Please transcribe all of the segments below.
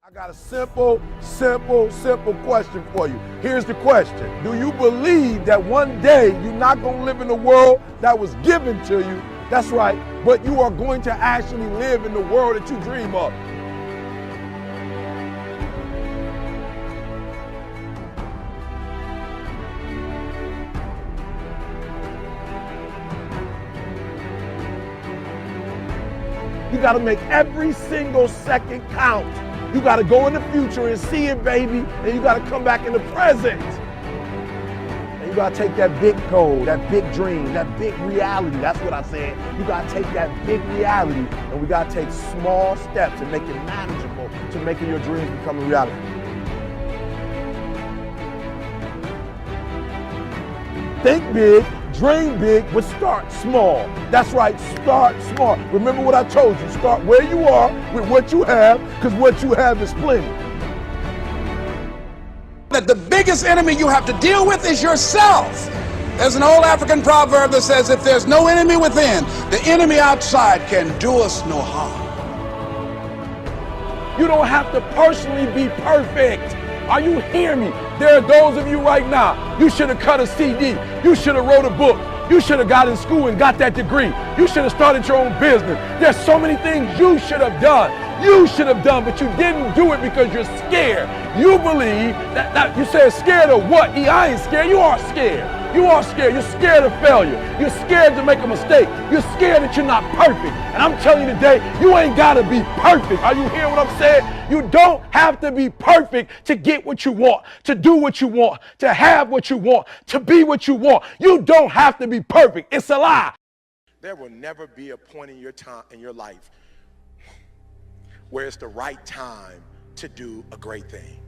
I got a simple question for you. Here's the question. Do you believe that one day you're not going to live in the world that was given to you? That's right, but you are going to actually live in the world that you dream of. You got to make every single second count. You got to go in the future and see it, baby, and you got to come back in the present. And you got to take that big goal, that big dream, that big reality. That's what I said. You got to take that big reality, and we got to take small steps and make it manageable to making your dreams become a reality. Think big, dream big, but start small. That's right, start small. Remember what I told you, start where you are with what you have, because what you have is plenty. That the biggest enemy you have to deal with is yourself. There's an old African proverb that says, if there's no enemy within, the enemy outside can do us no harm. You don't have to personally be perfect. Are you hearing me? There are those of you right now, you should have cut a CD. You should have wrote a book. You should have got in school and got that degree. You should have started your own business. There's so many things you should have done. You should have done, but you didn't do it because you're scared. You believe that you said scared of what? I ain't scared. You are scared. You are scared. You're scared of failure. You're scared to make a mistake. You're scared that you're not perfect. And I'm telling you today, you ain't got to be perfect. Are you hearing what I'm saying? You don't have to be perfect to get what you want, to do what you want, to have what you want, to be what you want. You don't have to be perfect. It's a lie. There will never be a point in your life where it's the right time to do a great thing.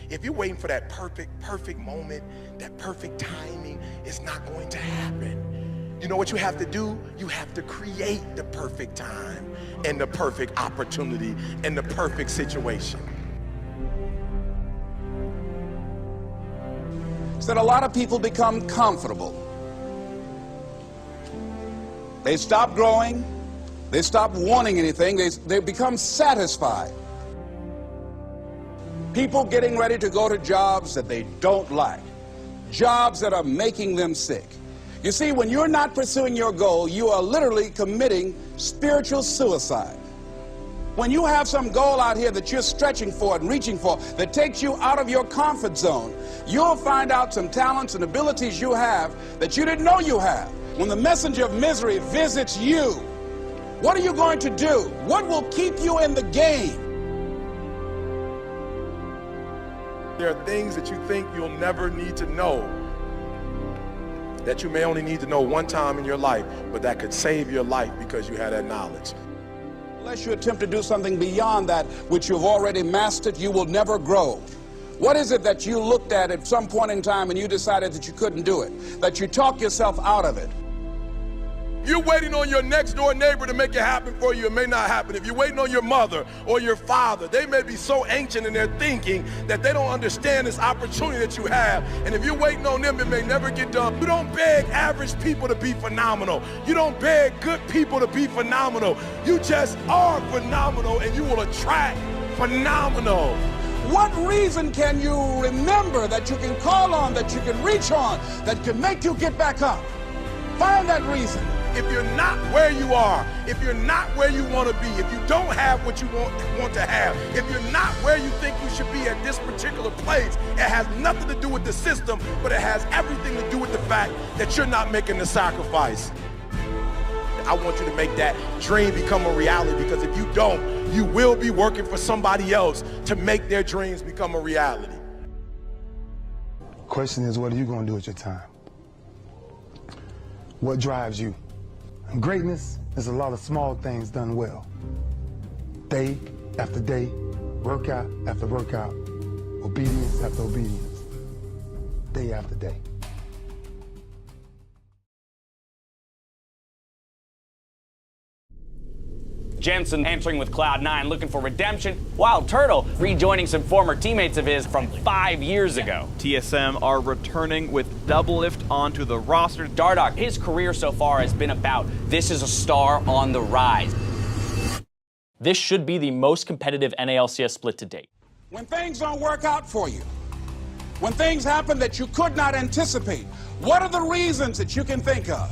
If you're waiting for that perfect moment, that perfect timing, it's not going to happen. You know what you have to do? You have to create the perfect time and the perfect opportunity and the perfect situation. Is that a lot of people become comfortable. They stop growing. They stop wanting anything. They become satisfied. People getting ready to go to jobs that they don't like, jobs that are making them sick. You see, when you're not pursuing your goal, you are literally committing spiritual suicide. When you have some goal out here that you're stretching for and reaching for that takes you out of your comfort zone, you'll find out some talents and abilities you have that you didn't know you have. When the messenger of misery visits you, what are you going to do? What will keep you in the game? There are things that you think you'll never need to know, that you may only need to know one time in your life, but that could save your life because you had that knowledge. Unless you attempt to do something beyond that which you've already mastered, you will never grow. What is it that you looked at some point in time and you decided that you couldn't do it, that you talked yourself out of it? You're waiting on your next door neighbor to make it happen for you, it may not happen. If you're waiting on your mother or your father, they may be so ancient in their thinking that they don't understand this opportunity that you have. And if you're waiting on them, it may never get done. You don't beg average people to be phenomenal. You don't beg good people to be phenomenal. You just are phenomenal, and you will attract phenomenal. What reason can you remember that you can call on, that you can reach on, that can make you get back up? Find that reason. If you're not where you are, if you're not where you want to be, if you don't have what you want to have, if you're not where you think you should be at this particular place, it has nothing to do with the system, but it has everything to do with the fact that you're not making the sacrifice. I want you to make that dream become a reality, because if you don't, you will be working for somebody else to make their dreams become a reality. Question is, what are you going to do with your time? What drives you? And greatness is a lot of small things done well. Day after day, workout after workout, obedience after obedience, day after day. Jensen answering with Cloud9, looking for redemption. Wild Turtle rejoining some former teammates of his from 5 years ago. TSM are returning with Doublelift onto the roster. Dardoch, his career so far has been about this is a star on the rise. This should be the most competitive NALCS split to date. When things don't work out for you, when things happen that you could not anticipate, what are the reasons that you can think of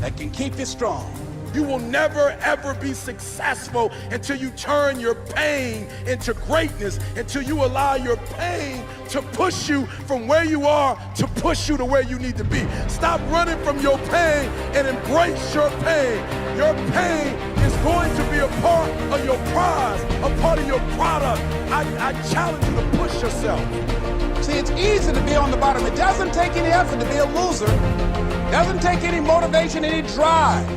that can keep you strong? You will never, ever be successful until you turn your pain into greatness, until you allow your pain to push you from where you are to push you to where you need to be. Stop running from your pain and embrace your pain. Your pain is going to be a part of your prize, a part of your product. I challenge you to push yourself. See, it's easy to be on the bottom. It doesn't take any effort to be a loser. It doesn't take any motivation, any drive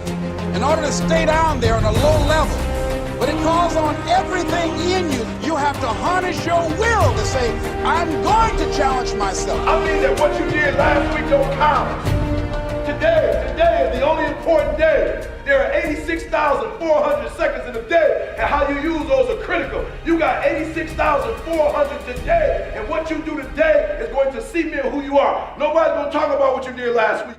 in order to stay down there on a low level. But it calls on everything in you. You have to harness your will to say, I'm going to challenge myself. I mean that what you did last week don't count. Today is the only important day. There are 86,400 seconds in a day, and how you use those are critical. You got 86,400 today, and what you do today is going to cement who you are. Nobody's going to talk about what you did last week.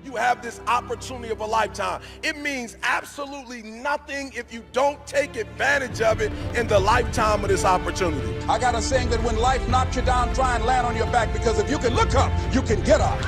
You have this opportunity of a lifetime. It means absolutely nothing if you don't take advantage of it in the lifetime of this opportunity. I got a saying that when life knocks you down, try and land on your back, because if you can look up, you can get up.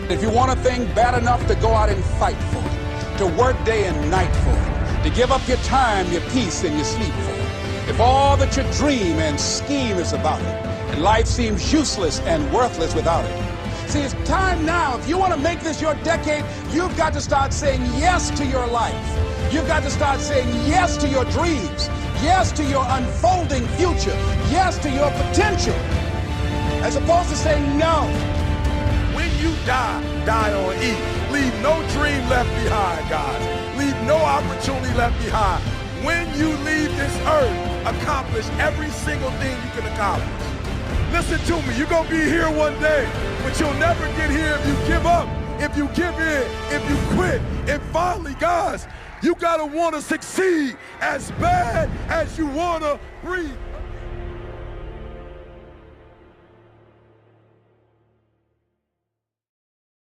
If you want a thing bad enough to go out and fight for it, to work day and night for it, to give up your time, your peace, and your sleep for it, if all that you dream and scheme is about it, and life seems useless and worthless without it, see, it's time now. If you want to make this your decade, you've got to start saying yes to your life. You've got to start saying yes to your dreams, yes to your unfolding future, yes to your potential, as opposed to saying no. When you die, die on E. Leave no dream left behind, guys. Leave no opportunity left behind. When you leave this earth, accomplish every single thing you can accomplish. Listen to me, you're going to be here one day, but you'll never get here if you give up, if you give in, if you quit. And finally, guys, you got to want to succeed as bad as you want to breathe.